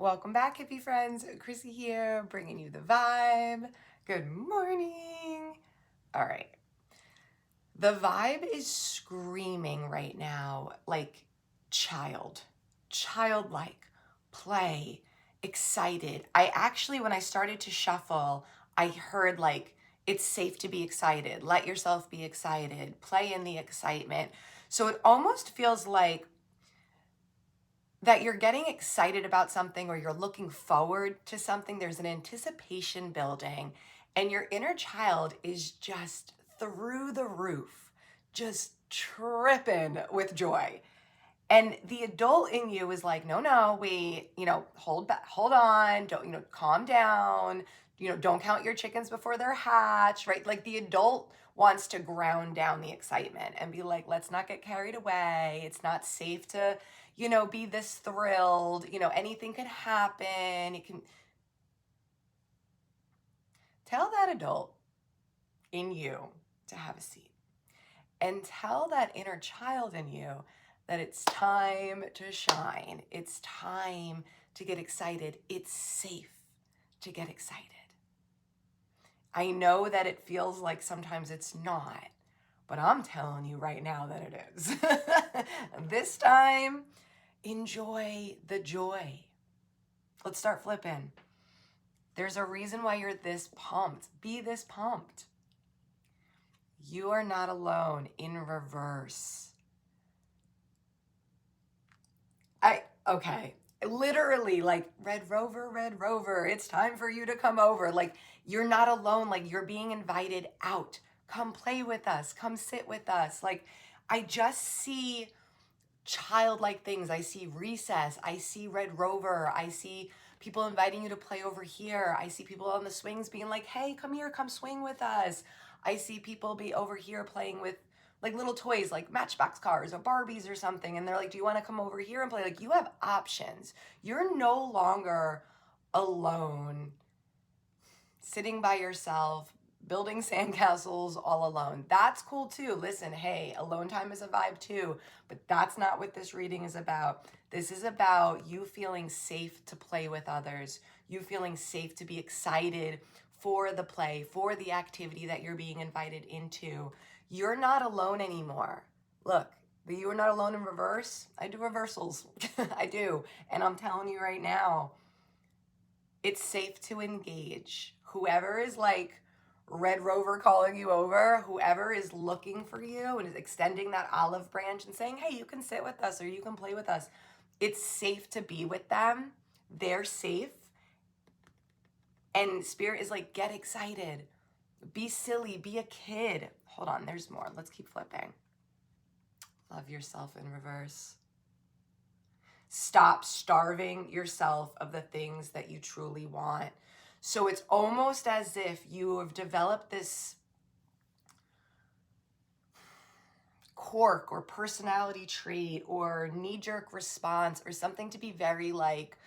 Welcome back, hippie friends. Chrissy here, bringing you the vibe. Good morning. All right. The vibe is screaming right now like childlike, play, excited. I actually, when I started to shuffle, I heard like, it's safe to be excited. Let yourself be excited. Play in the excitement. So it almost feels like that you're getting excited about something or you're looking forward to something. There's an anticipation building, and your inner child is just through the roof, just tripping with joy. And the adult in you is like, no, wait, hold back, hold on, don't, calm down, don't count your chickens before they're hatched, right? Like the adult wants to ground down the excitement and be like, let's not get carried away. It's not safe to, be this thrilled. Anything could happen. It can tell that adult in you to have a seat and tell that inner child in you that it's time to shine. It's time to get excited. It's safe to get excited. I know that it feels like sometimes it's not, but I'm telling you right now that it is. This time, enjoy the joy. Let's start flipping. There's a reason why you're this pumped. Be this pumped. You are not alone in reverse. Okay. Literally, like, Red Rover, it's time for you to come over. Like, you're not alone. Like, you're being invited out. Come play with us. Come sit with us. Like, I just see childlike things. I see recess. I see Red Rover. I see people inviting you to play over here. I see people on the swings being like, hey, come here, come swing with us. I see people be over here playing with like little toys like Matchbox cars or Barbies or something. And they're like, do you want to come over here and play? Like, you have options. You're no longer alone, sitting by yourself, building sandcastles all alone. That's cool too. Listen, hey, alone time is a vibe too, but that's not what this reading is about. This is about you feeling safe to play with others, you feeling safe to be excited for the play, for the activity that you're being invited into. You're not alone anymore. Look, you are not alone in reverse. I do reversals. I do. And I'm telling you right now, it's safe to engage. Whoever is like Red Rover calling you over, whoever is looking for you and is extending that olive branch and saying, hey, you can sit with us or you can play with us. It's safe to be with them. They're safe. And Spirit is like, get excited. Be silly. Be a kid. Hold on, there's more. Let's keep flipping. Love yourself in reverse. Stop starving yourself of the things that you truly want. So it's almost as if you have developed this quirk or personality trait or knee-jerk response or something to be very like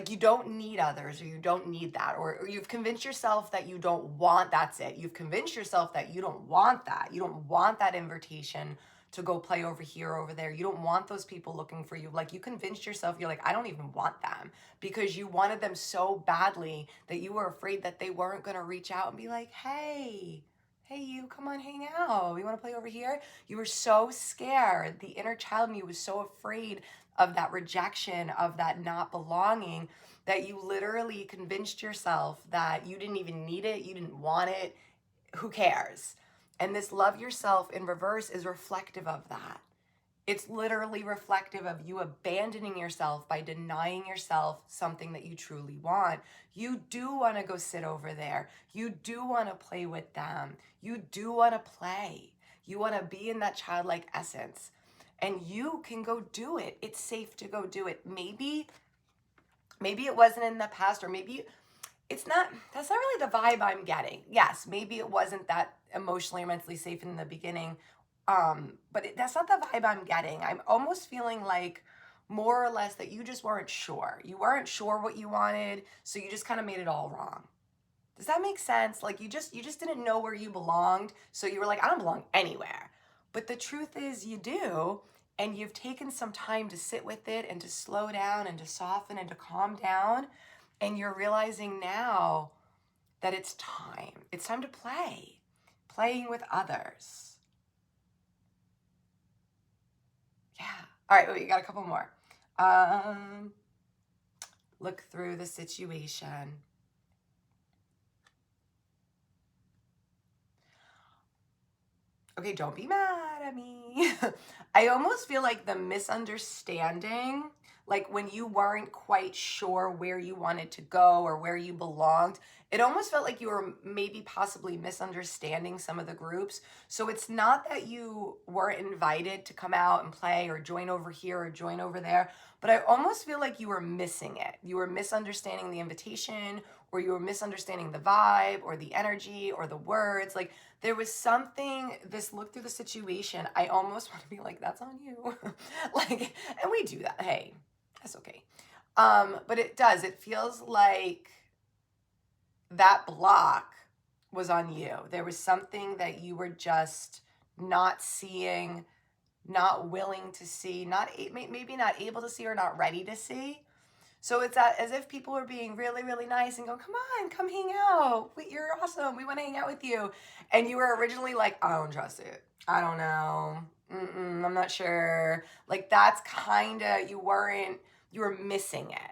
you don't need others, or you don't need that, or you've convinced yourself that you don't want, that's it. You've convinced yourself that you don't want that. You don't want that invitation to go play over here, over there. You don't want those people looking for you. Like, you convinced yourself, you're like, I don't even want them, because you wanted them so badly that you were afraid that they weren't going to reach out and be like, hey, you come on, hang out. You want to play over here? You were so scared. The inner child in you was so afraid of that rejection, of that not belonging, that you literally convinced yourself that you didn't even need it, you didn't want it, who cares? And this love yourself in reverse is reflective of that. It's literally reflective of you abandoning yourself by denying yourself something that you truly want. You do want to go sit over there. You do want to play with them. You do want to play. You want to be in that childlike essence. And you can go do it. It's safe to go do it. Maybe it wasn't in the past, or maybe that's not really the vibe I'm getting. Yes, maybe it wasn't that emotionally or mentally safe in the beginning. But that's not the vibe I'm getting. I'm almost feeling like more or less that you just weren't sure. You weren't sure what you wanted, so you just kind of made it all wrong. Does that make sense? Like, you just didn't know where you belonged, so you were like, I don't belong anywhere. But the truth is you do. and you've taken some time to sit with it and to slow down and to soften and to calm down, and you're realizing now that it's time. It's time to play, playing with others. Yeah. All right, wait, you got a couple more. Look through the situation. Okay, don't be mad at me. I almost feel like the misunderstanding, like when you weren't quite sure where you wanted to go or where you belonged, it almost felt like you were maybe possibly misunderstanding some of the groups. So it's not that you weren't invited to come out and play or join over here or join over there, but I almost feel like you were missing it. You were misunderstanding the invitation, or you were misunderstanding the vibe or the energy or the words. Like there was something, this look through the situation, I almost want to be like, that's on you. Like, and we do that. Hey, that's okay. But it does. It feels like that block was on you. There was something that you were just not seeing, not willing to see, maybe not able to see or not ready to see. So it's as if people were being really, really nice and go, come on, come hang out. You're awesome. We want to hang out with you. And you were originally like, I don't trust it. I don't know. I'm not sure. Like that's kind of, you were missing it.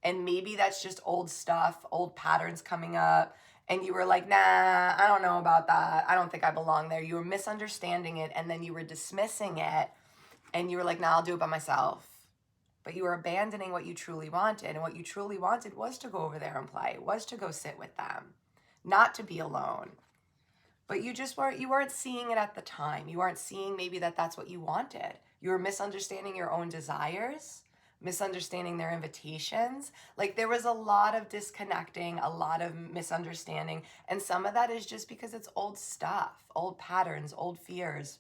And maybe that's just old stuff, old patterns coming up. And you were like, nah, I don't know about that. I don't think I belong there. You were misunderstanding it. And then you were dismissing it. And you were like, nah, I'll do it by myself. But you were abandoning what you truly wanted. And what you truly wanted was to go over there and play, was to go sit with them, not to be alone. But you weren't seeing it at the time. You weren't seeing maybe that that's what you wanted. You were misunderstanding your own desires, misunderstanding their invitations. Like there was a lot of disconnecting, a lot of misunderstanding. And some of that is just because it's old stuff, old patterns, old fears.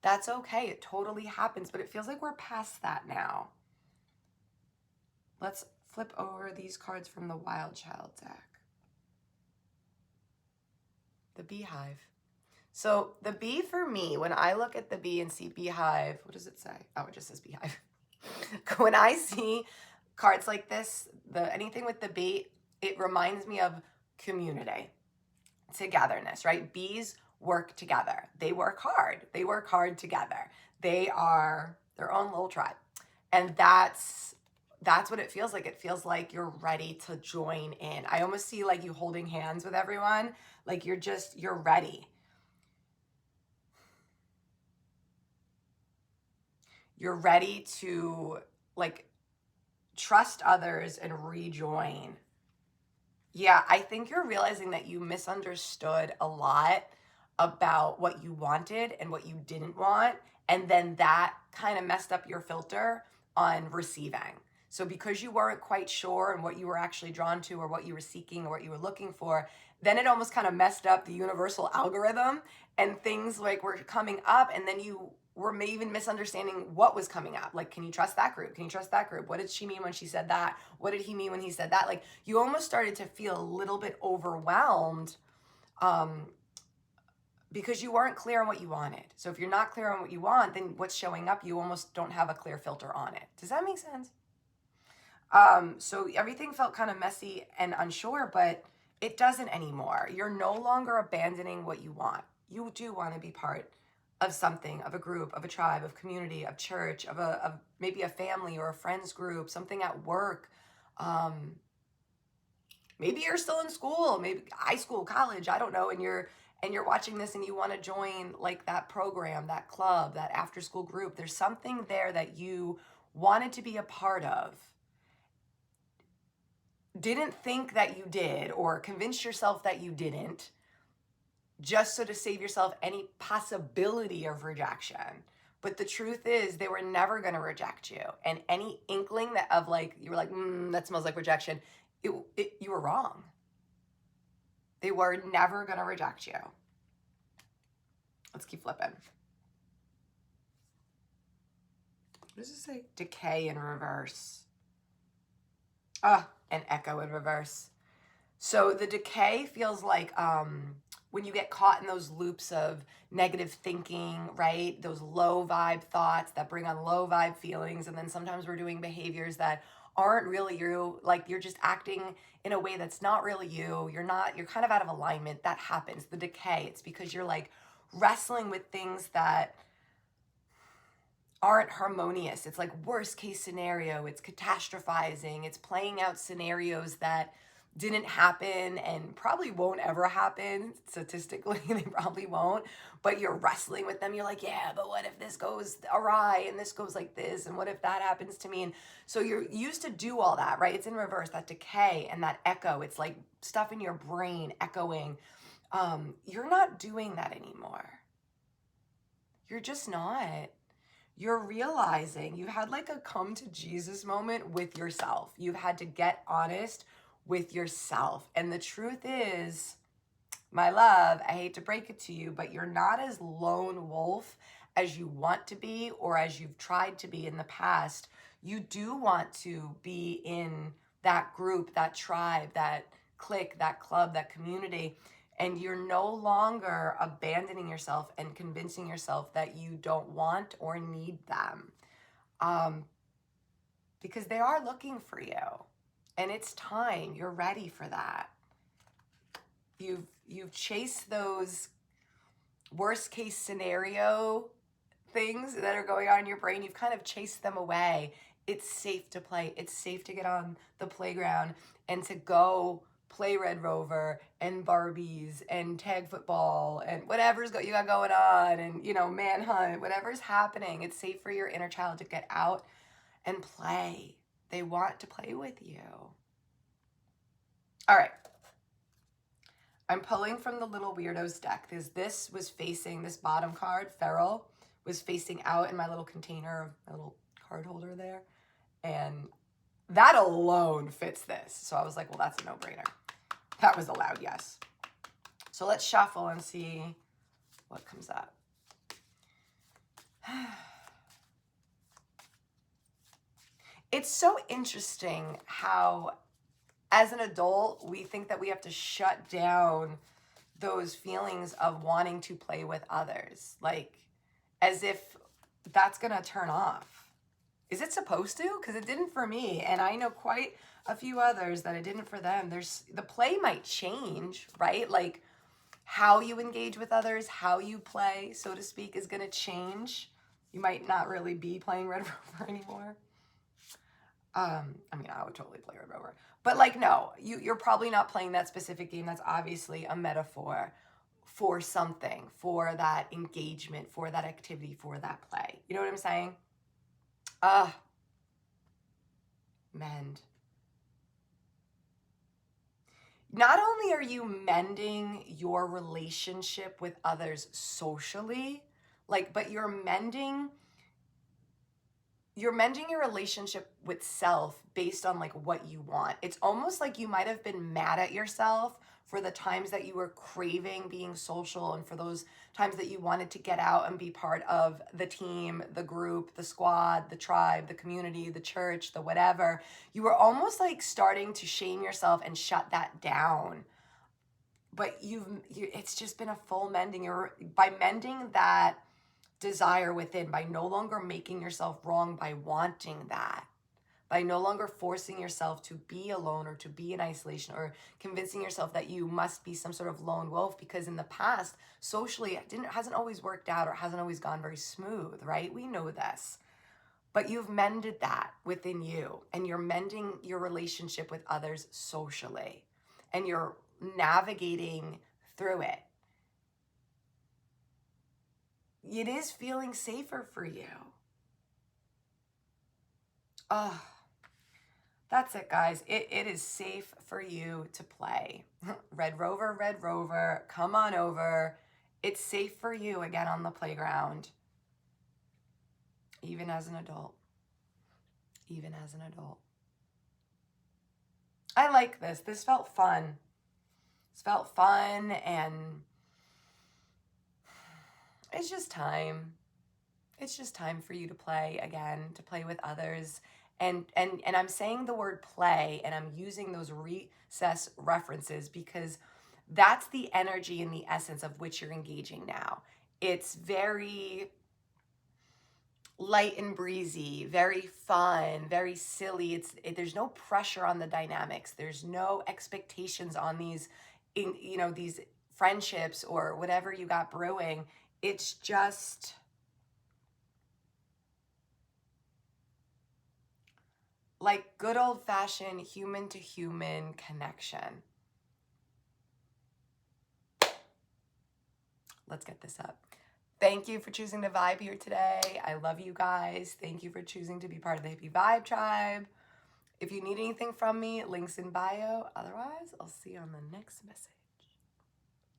That's okay. It totally happens. But it feels like we're past that now. Let's flip over these cards from the Wild Child deck. The beehive. So the bee for me, when I look at the bee and see beehive, what does it say? Oh, it just says beehive. When I see cards like this, anything with the bee, it reminds me of community, togetherness, right? Bees work together. They work hard. They work hard together. They are their own little tribe. And that's what it feels like. It feels like you're ready to join in. I almost see like you holding hands with everyone. Like you're ready. You're ready to like trust others and rejoin. Yeah, I think you're realizing that you misunderstood a lot about what you wanted and what you didn't want. And then that kind of messed up your filter on receiving. So because you weren't quite sure and what you were actually drawn to or what you were seeking or what you were looking for, then it almost kind of messed up the universal algorithm and things like were coming up, and then you were maybe even misunderstanding what was coming up. Like, can you trust that group? Can you trust that group? What did she mean when she said that? What did he mean when he said that? Like you almost started to feel a little bit overwhelmed because you weren't clear on what you wanted. So if you're not clear on what you want, then what's showing up, you almost don't have a clear filter on it. Does that make sense? So everything felt kind of messy and unsure, but it doesn't anymore. You're no longer abandoning what you want. You do want to be part of something, of a group, of a tribe, of community, of church, of maybe a family or a friends group, something at work. Maybe you're still in school, maybe high school, college, I don't know, and you're watching this and you want to join like that program, that club, that after school group. There's something there that you wanted to be a part of, didn't think that you did, or convinced yourself that you didn't, just so to save yourself any possibility of rejection. But the truth is they were never going to reject you. And any inkling that of like, you were like, that smells like rejection, you were wrong. They were never going to reject you. Let's keep flipping. What does it say? Decay in reverse. An echo in reverse. So the decay feels like when you get caught in those loops of negative thinking, right? Those low vibe thoughts that bring on low vibe feelings. And then sometimes we're doing behaviors that aren't really you. Like you're just acting in a way that's not really you. You're kind of out of alignment. That happens. The decay. It's because you're like wrestling with things that aren't harmonious. It's like worst case scenario. It's catastrophizing. It's playing out scenarios that didn't happen and probably won't ever happen. Statistically, they probably won't. But you're wrestling with them. You're like, yeah, but what if this goes awry and this goes like this? And what if that happens to me? And so you're used to do all that, right? It's in reverse, that decay and that echo. It's like stuff in your brain echoing. You're not doing that anymore. You're just not. You're realizing you've had like a come to Jesus moment with yourself. You've had to get honest with yourself. And the truth is, my love, I hate to break it to you, but you're not as lone wolf as you want to be or as you've tried to be in the past. You do want to be in that group, that tribe, that clique, that club, that community. And you're no longer abandoning yourself and convincing yourself that you don't want or need them. Because they are looking for you. And it's time. You're ready for that. You've chased those worst case scenario things that are going on in your brain. You've kind of chased them away. It's safe to play. It's safe to get on the playground and to go play Red Rover and Barbies and tag football and whatever's you got going on and, manhunt, whatever's happening. It's safe for your inner child to get out and play. They want to play with you. All right. I'm pulling from the Little Weirdos deck because this bottom card, Feral, was facing out in my little container, my little card holder there. And that alone fits this. So I was like, well, that's a no-brainer. That was a loud yes. So let's shuffle and see what comes up. It's so interesting how, as an adult, we think that we have to shut down those feelings of wanting to play with others. Like, as if that's going to turn off. Is it supposed to? Because it didn't for me. And I know quite a few others that it didn't for them. The play might change, right? Like how you engage with others, how you play, so to speak, is going to change. You might not really be playing Red Rover anymore. I would totally play Red Rover. But like, no, you're probably not playing that specific game. That's obviously a metaphor for something, for that engagement, for that activity, for that play. You know what I'm saying? Mend. Not only are you mending your relationship with others socially, but you're mending your relationship with self based on what you want. It's almost like you might have been mad at yourself for the times that you were craving being social and for those times that you wanted to get out and be part of the team, the group, the squad, the tribe, the community, the church, the whatever. You were almost starting to shame yourself and shut that down. But it's just been a full mending. By mending that desire within, by no longer making yourself wrong by wanting that, by no longer forcing yourself to be alone or to be in isolation or convincing yourself that you must be some sort of lone wolf, because in the past, socially, it hasn't always worked out or hasn't always gone very smooth, right? We know this. But you've mended that within you, and you're mending your relationship with others socially, and you're navigating through it. It is feeling safer for you. Oh, that's it, guys. It is safe for you to play. Red Rover, come on over. It's safe for you again on the playground. Even as an adult. Even as an adult. I like this. This felt fun. This felt fun, and it's just time. It's just time for you to play again, to play with others. And I'm saying the word play, and I'm using those recess references because That's the energy and the essence of which you're engaging now. It's very light and breezy, very fun, very silly. There's no pressure on the dynamics. There's no expectations on these, these friendships or whatever you got brewing. It's just like good old-fashioned human to human connection. Let's get this up. Thank you for choosing to vibe here today. I love you guys. Thank you for choosing to be part of the Hippie Vibe Tribe. If you need anything from me, links in bio. Otherwise, I'll see you on the next message.